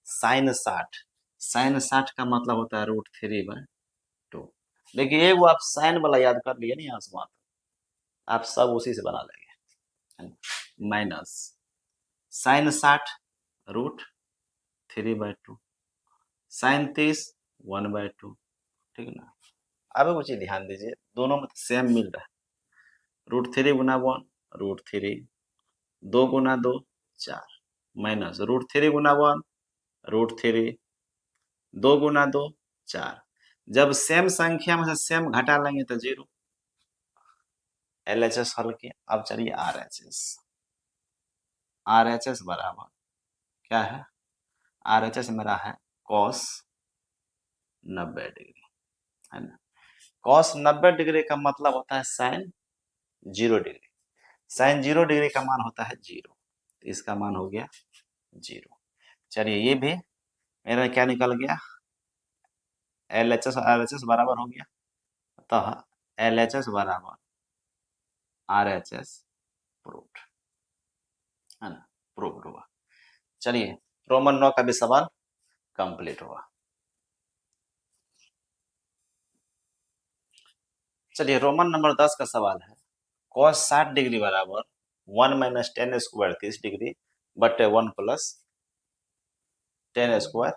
साइन 60। साइन 60 का मतलब होता है √3/2। देखिए एक वो आप साइन वाला याद कर लिए नहीं आसमान, आप सब उसी से बना लेंगे। माइनस साइन 60 √3/2 साइन 30 1/2, ठीक है ना। अब कुछ ध्यान दीजिए दोनों में सेम मिल रहा है। √3 गुना 1 √3, 2 गुना 2 4 माइनस √3 गुना 1 √3, 2 गुना 2 4। जब सेम संख्या में से सेम घटा लेंगे तो 0। LHS हल किया। अब चलिए RHS। RHS बराबर क्या है, RHS मेरा है cos 90 डिग्री, है ना। cos 90 डिग्री का मतलब होता है साइन 0 डिग्री। साइन 0 डिग्री का मान होता है 0, तो इसका मान हो गया 0। चलिए ये भी मेरा क्या निकल गया, LHS और RHS बराबर हो गया, अतः LHS बराबर RHS प्रूव्ड, है ना, प्रूव्ड हुआ। चलिए रोमन 9 का भी सवाल कंप्लीट हुआ। चलिए रोमन नंबर 10 का सवाल है cos 60 डिग्री बराबर 1 माइनस 10 स्क्वायर 30 डिग्री बटे 1 प्लस 10 स्क्वायर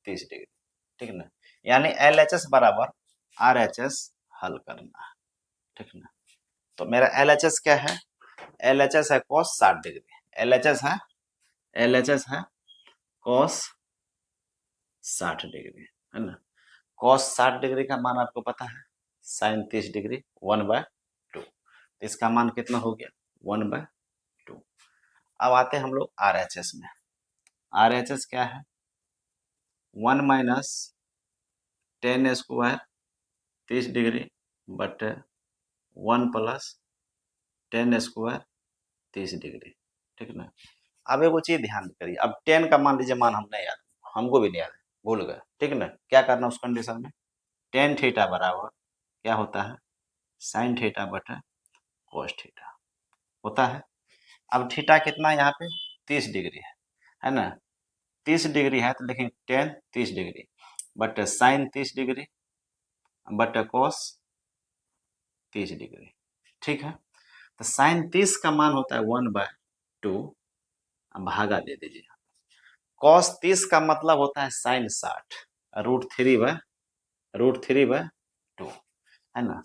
30 डिग्री, ठीक है ना। यानी LHS बराबर RHS हल करना है, ठीक है ना। तो मेरा LHS क्या है, LHS है cos 60 डिग्री, LHS है cos 60 डिग्री, है ना। cos 60 डिग्री का मान आपको पता है साइन 30 डिग्री 1/2, इसका मान कितना हो गया 1/2। अब आते हैं हम लोग RHS में। RHS क्या है 1 माइनस 10 स्क्वायर 30 डिग्री बटे 1 प्लस 10 स्क्वायर 30 डिग्री, ठीक है ना। अब एक चीज ध्यान करिए, अब 10 का मान लीजिए मान हम नहीं याद, हमको भी नहीं याद है, भूल गए, ठीक है ना। क्या करना उस कंडीशन में, टेन थीटा बराबर क्या होता है साइन थीटा बटे कोस थीटा होता है। अब थीटा कितना यहाँ पे 30 डिग्री है ना। 30 डिग्री है तो देखिए टेन 30 डिग्री बटे साइन 30 डिग्री बटे कोस 30 डिग्री, ठीक है। तो साइन 30 का मान होता है 1/2, भागा दे दीजिए। कॉस 30 का मतलब होता है साइन 60 √3/2, है ना।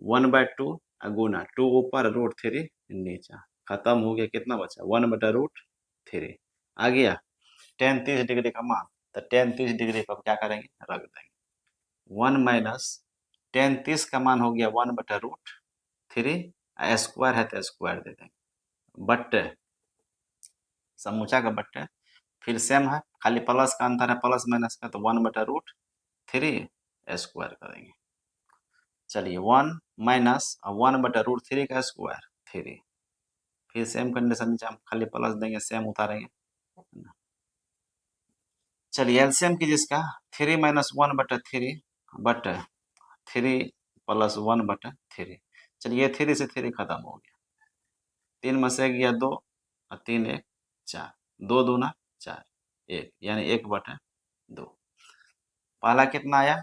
1/2 गुना 2 ऊपर √3 नीचे, खत्म हो गया, कितना बचा 1/√3 आ गया। टेन 30 डिग्री का मान, तो टेन 30 डिग्री को क्या करेंगे रख देंगे। 1 माइनस टेन 30 का मान हो गया 1/√3, स्क्वायर है तो स्क्वायर दे देंगे बट्टे समूचा का बट्टे, फिर सेम है खाली प्लस का अंतर है, प्लस माइनस का, तो 1/√3 स्क्वायर करेंगे। चलिए 1 माइनस 1/√3 का स्क्वायर 3, फिर सेम कंडीशन नीचे हम खाली प्लस देंगे, सेम उतारेंगे। चलिए एलसीएम कीजिए इसका, 3 माइनस 1/3 बट 3 प्लस 1/3। चलिए 3 से 3 खत्म हो गया, 3 में से गया 2 और 3 1 4, 2 दूना 4 1, यानी 1/2। पहला कितना आया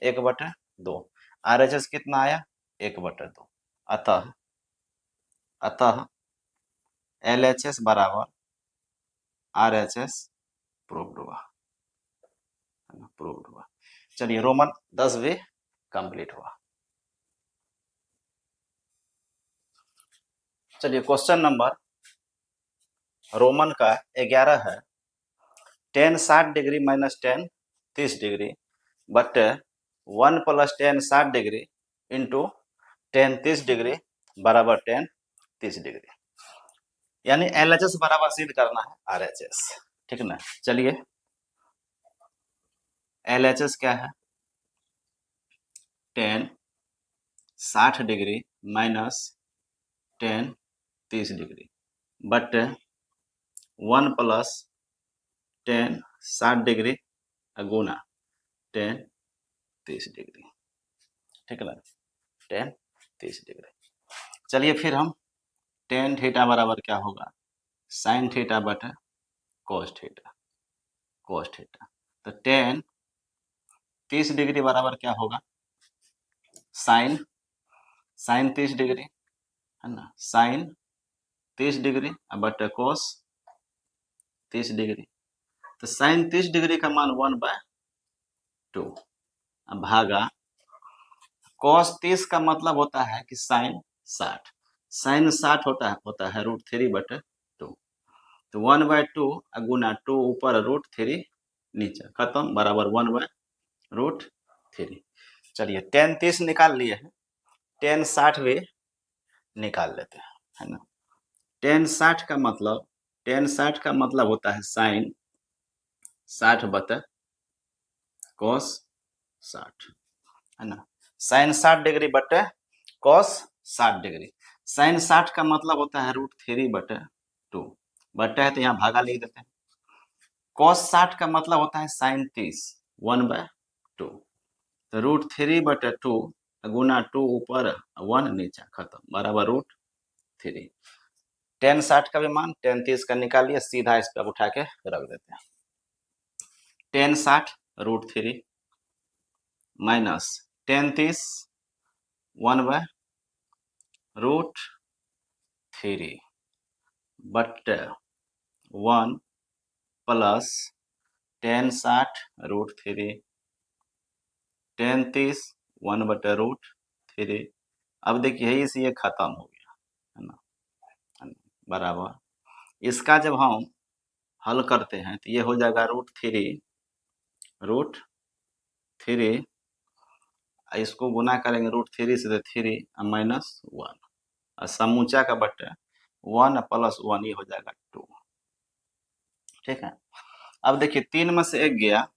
1/2, RHS कितना आया 1/2। अतः अतः LHS बराबर RHS प्रूव्ड हुआ, प्रूव्ड हुआ। चलिए रोमन 10 भी कंप्लीट हुआ। चलिए क्वेश्चन नंबर रोमन का 11 है, ten 60 degree minus ten 30 degree but 1 plus ten 60 degree into ten 30 degree बराबर टेन 30 डिग्री। यानी LHS बराबर सिद्ध करना है RHS, ठीक ना। चलिए LHS क्या है, ten 60 degree minus ten 30 degree but 1 plus ten 60 degree Guna ten 30 degree, ठीक है, टेन 30 डिग्री। चलिए फिर हम टेन थीटा बराबर क्या होगा, साइन थीटा बटा कोस थीटा, कोस थीटा। तो टेन 30 डिग्री बराबर क्या होगा, साइन साइन 30 डिग्री है ना, sine 30 degree but cos 30 degree. तो साइन 30 डिग्री का मान 1/2 भागा कॉस 30 का मतलब होता है कि साइन 60, साइन 60 होता है √3/2। तो 1/2 गुना 2 ऊपर √3 नीचे, खत्म, बराबर 1/√3। चलिए टेन 30 निकाल लिए हैं, टेन 60 भी निकाल लेते हैं, है ना। टेन 60 का मतलब होता है साइन 60 बटा कॉस 60, है ना। साइन 60 डिग्री बटे कॉस 60 डिग्री। साइन 60 का मतलब होता है √3/2, बटे है तो यहाँ भागा लिख देते हैं। कॉस 60 का मतलब होता है साइन 30, 1/2। तो √3/2 गुना 2 ऊपर 1 नीचे, खत्म, बराबर √3। टेन 60 का भी मान टेन 30 का निकाल लिया, सीधा इस पर उठा के रख देते हैं। Ten 60 √3 minus ten 30 1/√3 but 1 plus ten 60 √3 ten 30 1/√3। अब देखिए इसे ये खत्म हो गया, है ना, बराबर इसका जब हम हल करते हैं तो ये हो जाएगा √3, इसको गुना करेंगे √3 से तो 3 -1 और समूचा का बटे 1 + 1 ये हो जाएगा 2, ठीक है। अब देखिए 3 में से 1 गया,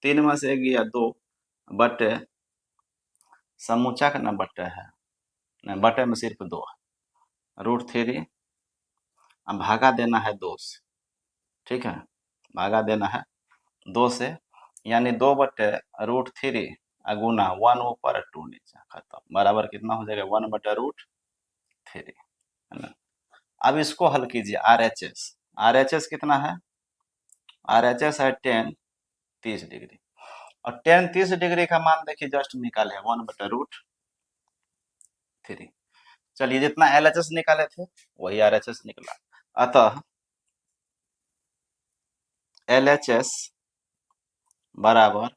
3 में से 1 गया 2 बटे समूचा का ना बटे है, नहीं बटे में सिर्फ 2 है, √3 अब भागा देना है 2 से, ठीक है, भागा देना है 2 से, यानी 2 बटे √3 गुना 1 ऊपर 2 नीचे, खत्म, बराबर कितना हो जाएगा 1/√3, है ना। अब इसको हल कीजिए RHS कितना है, RHS है टेन 30 डिग्री और टेन 30 डिग्री का मान देखिए जस्ट निकाले 1/√3। चलिए जितना LHS निकाले थे वही RHS निकला, अतः LHS बराबर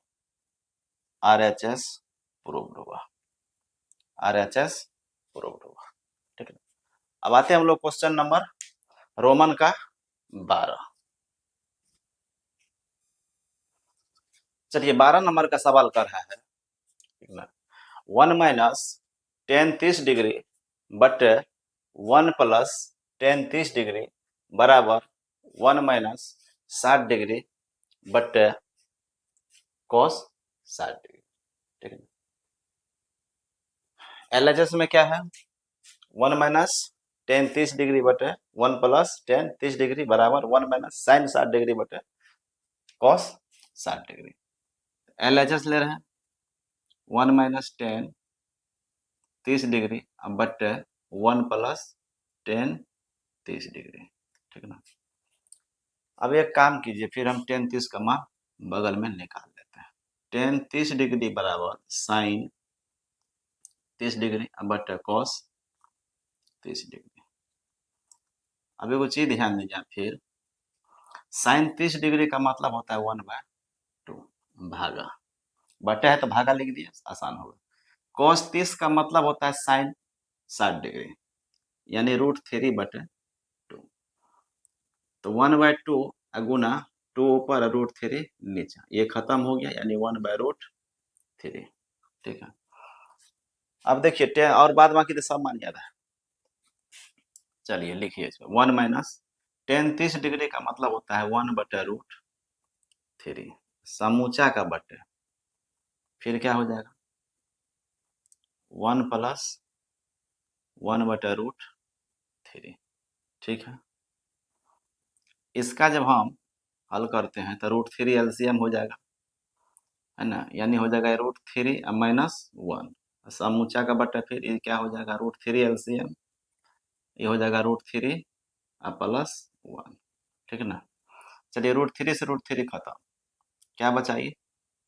RHS प्रूव्ड हुआ, RHS प्रूव्ड हुआ, ठीक है। अब आते हैं हम लोग क्वेश्चन नंबर रोमन का 12। चलिए 12 नंबर का सवाल कर रहा है, 1 माइनस टेन 30 डिग्री बटे 1 प्लस टेन 30 डिग्री बराबर 1 माइनस 60 डिग्री बटे कॉस 60 डिग्री, ठीक है। LHS में क्या है, 1 माइनस टेन 30 डिग्री बटे 1 प्लस टेन 30 डिग्री बराबर 1 माइनस साइन 60 डिग्री बटे कॉस 60 डिग्री। LHS ले रहे हैं 1 माइनस टेन 30 डिग्री बटे 1 प्लस टेन 30 डिग्री, ठीक है ना। अब एक काम कीजिए, फिर हम टेन 30 का मान बगल में निकाल लेते हैं। टेन 30 डिग्री बराबर साइन 30 डिग्री बटे कॉस 30 डिग्री। अब एगो चीज ध्यान दीजिए, फिर साइन 30 डिग्री का मतलब होता है 1/2 भागा, बटे है तो भागा लिख दिया, आसान होगा। कॉस 30 का मतलब होता है साइन 60 डिग्री, यानी √3/2। तो 1/2 गुना 2 ऊपर √3 नीचे, ये खत्म हो गया, यानी 1/√3। ठीक है, अब देखिए और बाद बाकी तो सब मान याद है। चलिए लिखिए इसमें 1 माइनस टेन 30 डिग्री का मतलब होता है 1/√3 समूचा का बटे, फिर क्या हो जाएगा 1 प्लस 1/√3। ठीक है, इसका जब हम हल करते हैं तो √3 एलसीएम हो जाएगा, है ना, यानी हो जाएगा √3 माइनस 1 समूचा का बटा, फिर ये क्या हो जाएगा √3 एलसीएम, ये हो जाएगा √3 प्लस 1। ठीक है ना, चलिए √3 से √3 खत्म, क्या बचा ये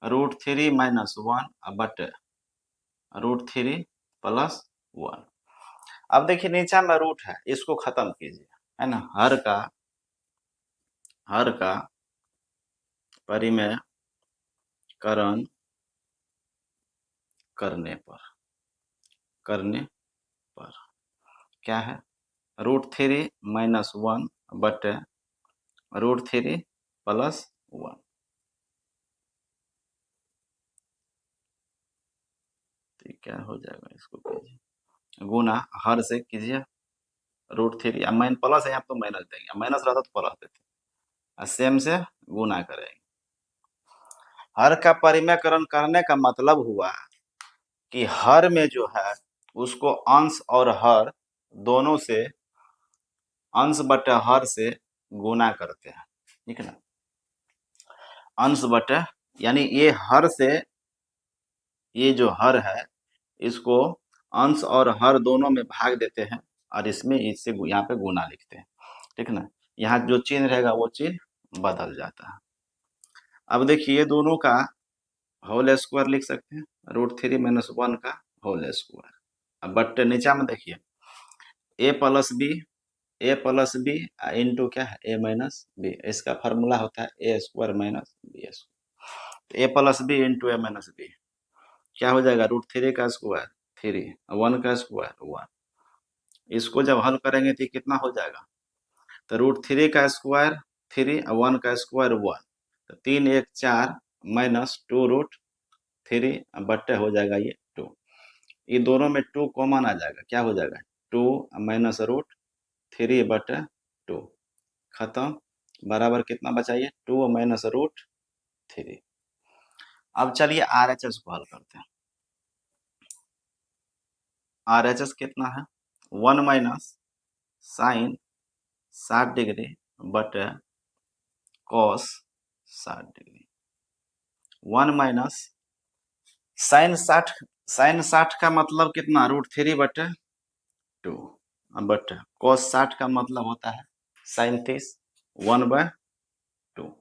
√3 माइनस 1 बटे √3 प्लस 1। अब देखिए नीचा में रूट है, इसको खत्म कीजिए, है ना, हर का परिमेयकरण करने पर क्या है √3 माइनस 1 बटे √3 प्लस 1। तो क्या हो जाएगा, इसको कीजिए गुना हर से कीजिए √3 माइन प्लस है, यहाँ तो माइनस देंगे, माइनस रहता तो प्लस देते, सेम से गुना करेंगे। हर का परिमेयकरण करने का मतलब हुआ कि हर में जो है उसको अंश और हर दोनों से, अंश बटे हर से गुना करते हैं। ठीक है ना, अंश बटे, यानी ये हर से, ये जो हर है इसको अंश और हर दोनों में भाग देते हैं और इसमें इससे यहाँ पे गुना लिखते हैं। ठीक है ना, यहाँ जो चिन्ह रहेगा वो चिन्ह बदल जाता है। अब देखिए दोनों का होल स्क्वायर लिख सकते हैं, √3 माइनस 1 का होल स्क्वायर। अब बट नीचा में देखिए ए प्लस बी इंटू क्या है ए माइनस बी, इसका फार्मूला होता है ए square minus B square. A plus B into A minus B क्या हो जाएगा √3 का स्क्वायर 3, 1 का स्क्वायर 1। इसको जब हल करेंगे तो कितना हो जाएगा, तो √3 का स्क्वायर 3, 1 का स्क्वायर 1, तो 3 1 4 माइनस 2√3 बट्टे हो जाएगा ये 2। ये दोनों में 2 कॉमन आ जाएगा, क्या हो जाएगा 2 माइनस √3 बटे 2 खत्म, बराबर कितना बचाइए 2 माइनस √3। अब चलिए RHS को हल करते हैं। RHS कितना है 1 माइनस साइन 60 डिग्री बटे कॉस 60 डिग्री, 1 माइनस साइन 60 का मतलब कितना √3 बटे 2 बटे कॉस 60 का मतलब होता है साइन 30 1/2।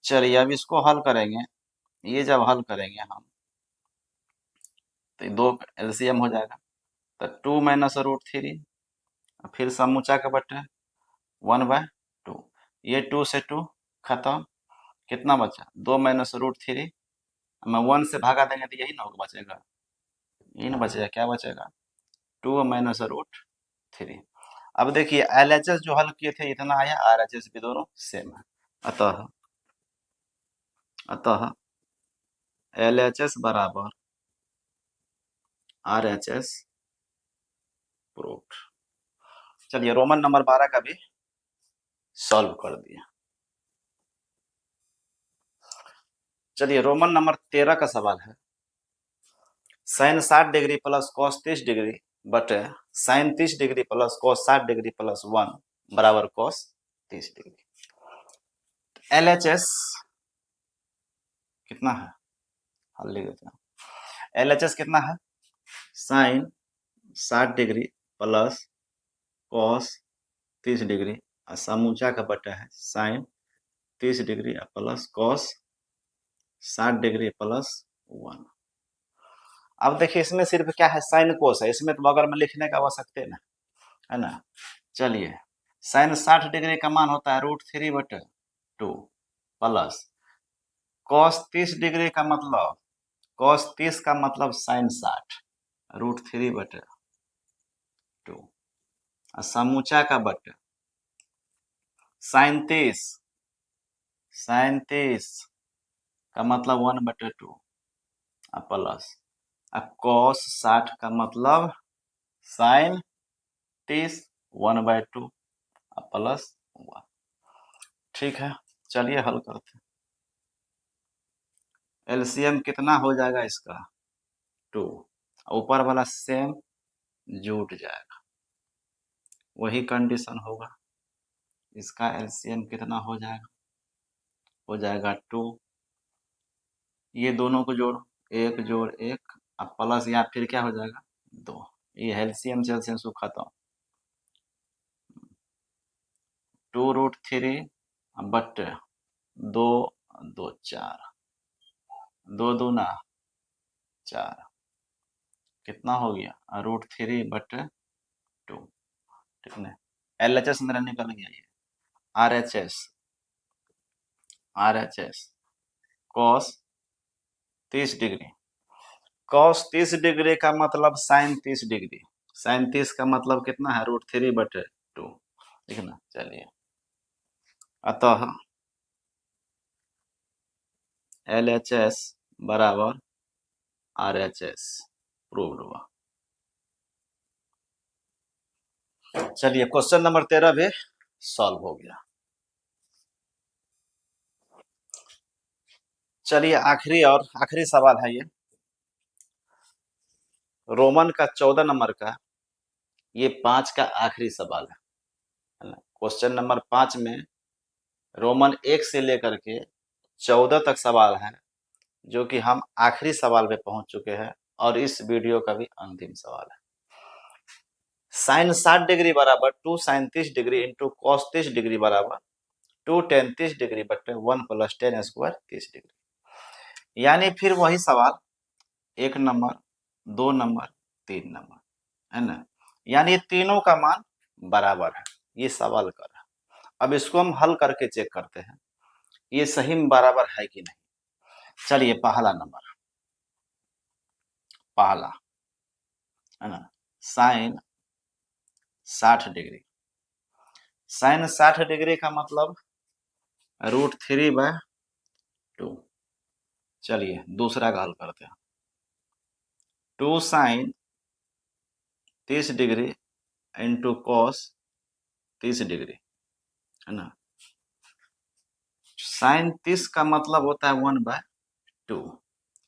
चलिए अब इसको हल करेंगे, ये जब हल करेंगे हम तो 2 एलसीएम हो जाएगा, तो 2 माइनस √3 फिर समूचा का बटे 1/2, ये 2 से 2 खत्म, कितना बचा 2 माइनस √3 में 1 से भागा देंगे तो यही ना होगा बचेगा, यही ना बचेगा, क्या बचेगा 2 माइनस √3। अब देखिए LHS जो हल किए थे इतना आया, RHS भी दोनों सेम है, अतः LHS बराबर RHS प्रूव्ड। चलिए रोमन नंबर 12 का भी सॉल्व कर दिया। चलिए रोमन नंबर 13 का सवाल है sine 60 degree plus cos 30 degree बटे sine 30 degree plus cos 60 degree plus 1 बराबर कॉस 30 डिग्री। LHS कितना है, हल लिख देते हैं। LHS कितना है sine 60 degree plus cos 30 degree और समूचा का बटा है sine 30 degree plus cos 60 degree plus 1। अब देखिए इसमें सिर्फ क्या है साइन कोस है, इसमें तो बगल में लिखने का आवश्यकता है ना, है ना। चलिए साइन 60 डिग्री का मान होता है √3 बटे 2 प्लस कॉस 30 डिग्री का मतलब, कॉस 30 का मतलब साइन 60 √3 बटे 2 और समूचा का बटे 37, 37 का मतलब 1/2 प्लस cos 60 का मतलब sin 30 1/2 प्लस 1। ठीक है, चलिए हल करते हैं। एलसीएम कितना हो जाएगा इसका 2, ऊपर वाला सेम जुट जाएगा, वही कंडीशन होगा। इसका एलसीएम कितना हो जाएगा 2, ये दोनों को जोड़ 1 जोड़ 1 अब प्लस या फिर क्या हो जाएगा 2, ये एलसीएम से एलसीएम सब खत्म। 2√3 बट 2 2 4, 2 दूना 4, कितना हो गया √3/2। ठीक है, LHS मेरा निकल गया, ये RHS cos 30 degree, cos 30 degree का मतलब sin 30 डिग्री, sin 30 का मतलब कितना है √3/2। ठीक है ना, चलिए अतः LHS बराबर RHS प्रूव्ड हुआ। चलिए क्वेश्चन नंबर 13 भी सॉल्व हो गया। चलिए आखिरी सवाल है ये, रोमन का 14 नंबर का, ये 5 का आखिरी सवाल है ना। क्वेश्चन नंबर 5 में रोमन 1 से लेकर के 14 तक सवाल है, जो कि हम आखिरी सवाल पे पहुंच चुके हैं और इस वीडियो का भी अंतिम सवाल है। साइन 60 डिग्री बराबर 2 sine 30 degree into cos 30 degree बराबर 2 टेन 30 डिग्री बटे 1 प्लस टेन स्क्वायर 30 डिग्री। यानी फिर वही सवाल 1 नंबर 2 नंबर 3 नंबर, है ना। यानी तीनों का मान बराबर है, ये सवाल कर रहा है। अब इसको हम हल करके चेक करते हैं ये सही में बराबर है कि नहीं। चलिए पहला नंबर, पहला है ना, साइन 60 डिग्री, साइन 60 डिग्री का मतलब √3/2। चलिए दूसरा का हल करते हैं, 2 sine 30 degree into cos 30 degree, है ना। साइन 30 का मतलब होता है 1/2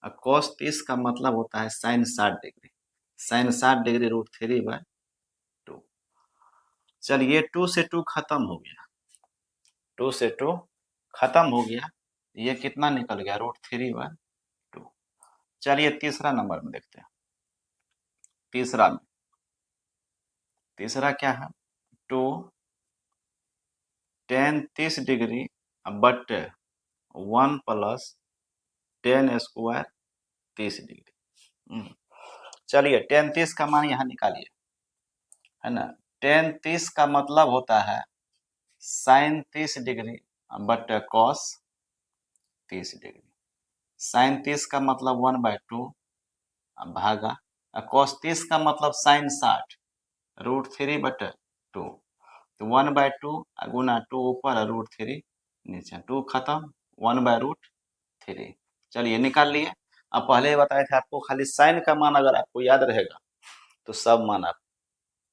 और कॉस 30 का मतलब होता है साइन 60 डिग्री, साइन 60 डिग्री √3/2। चलिए 2 से 2 खत्म हो गया, 2 से 2 खत्म हो गया, ये कितना निकल गया √3/2। चलिए तीसरा नंबर में देखते हैं, तीसरा क्या है 2 ten 30 degree but 1 plus ten square 30 degree. चलिए टेन 30 का मान यहाँ निकालिए, है ना। टेन 30 का मतलब होता है sine 30 degree but cos 30 degree, sine 30 का मतलब 1/2 भागा कॉस 30 का मतलब साइन 60 √3/2, तो 1/2 गुना 2 ऊपर √3 नीचे, 2 खत्म 1/√3। चलिए निकाल लिए। अब पहले ही बताए थे आपको खाली साइन का मान अगर आपको याद रहेगा तो सब मान आप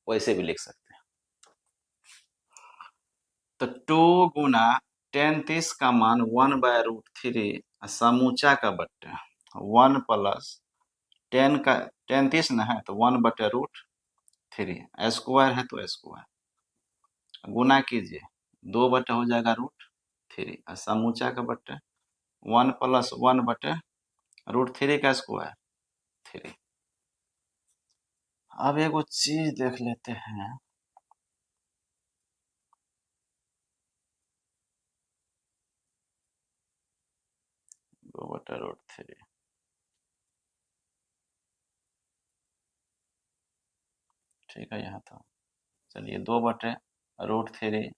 वैसे भी लिख सकते हैं। तो 2 गुना टेन 30 का मान 1/√3 समूचा का बट्टे 1 प्लस टेन 30 न है तो 1/√3, स्क्वायर है तो स्क्वायर, गुना कीजिए 2 बटे हो जाएगा √3 और समूचा का बट्टे 1 प्लस 1/√3 का स्क्वायर 3। अब एगो चीज देख लेते हैं, 2/√3, ठीक है यहाँ था। चलिए 2/√3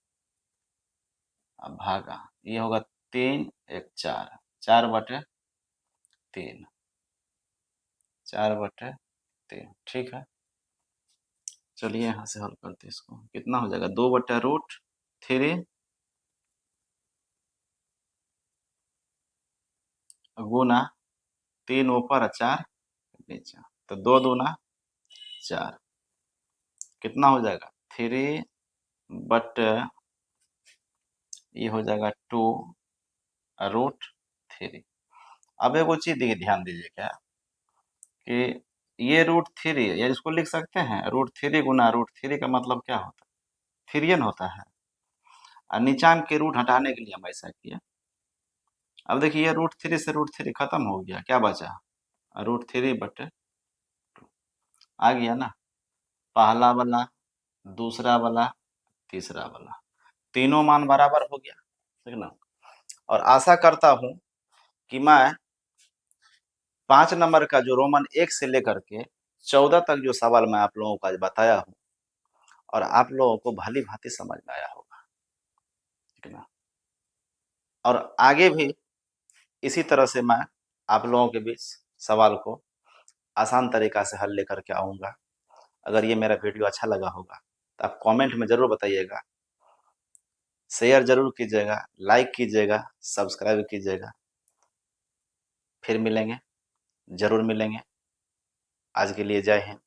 अब भागा ये होगा 3 1 4, 4/3, 4/3, ठीक है। चलिए यहाँ से हल करते हैं इसको, कितना हो जाएगा 2/√3 गुना 3 ऊपर 4 नीचे, तो 2 दूना 4, कितना हो जाएगा 3 बट ये हो जाएगा 2√3। अब एगो चीज देखिए, ध्यान दीजिए क्या कि ये √3 या इसको लिख सकते हैं √3 गुना √3 का मतलब क्या होता है, थ्रियन होता है। और नीचान के रूट हटाने के लिए हम ऐसा किया। अब देखिए ये √3 से √3 खत्म हो गया, क्या बचा √3/2 आ गया ना, पहला वाला, दूसरा वाला, तीसरा वाला, तीनों मान बराबर हो गया, ठीक ना। और आशा करता हूं कि मैं 5 नंबर का जो रोमन 1 से लेकर के 14 तक जो सवाल मैं आप लोगों को आज बताया हूं और आप लोगों को भली भांति समझ में आया होगा, ठीक ना। और आगे भी इसी तरह से मैं आप लोगों के बीच सवाल को आसान तरीका से हल लेकर के आऊँगा। अगर ये मेरा वीडियो अच्छा लगा होगा तो आप कमेंट में ज़रूर बताइएगा, शेयर ज़रूर कीजिएगा, लाइक कीजिएगा, सब्सक्राइब कीजिएगा। फिर मिलेंगे, ज़रूर मिलेंगे। आज के लिए जय हिंद।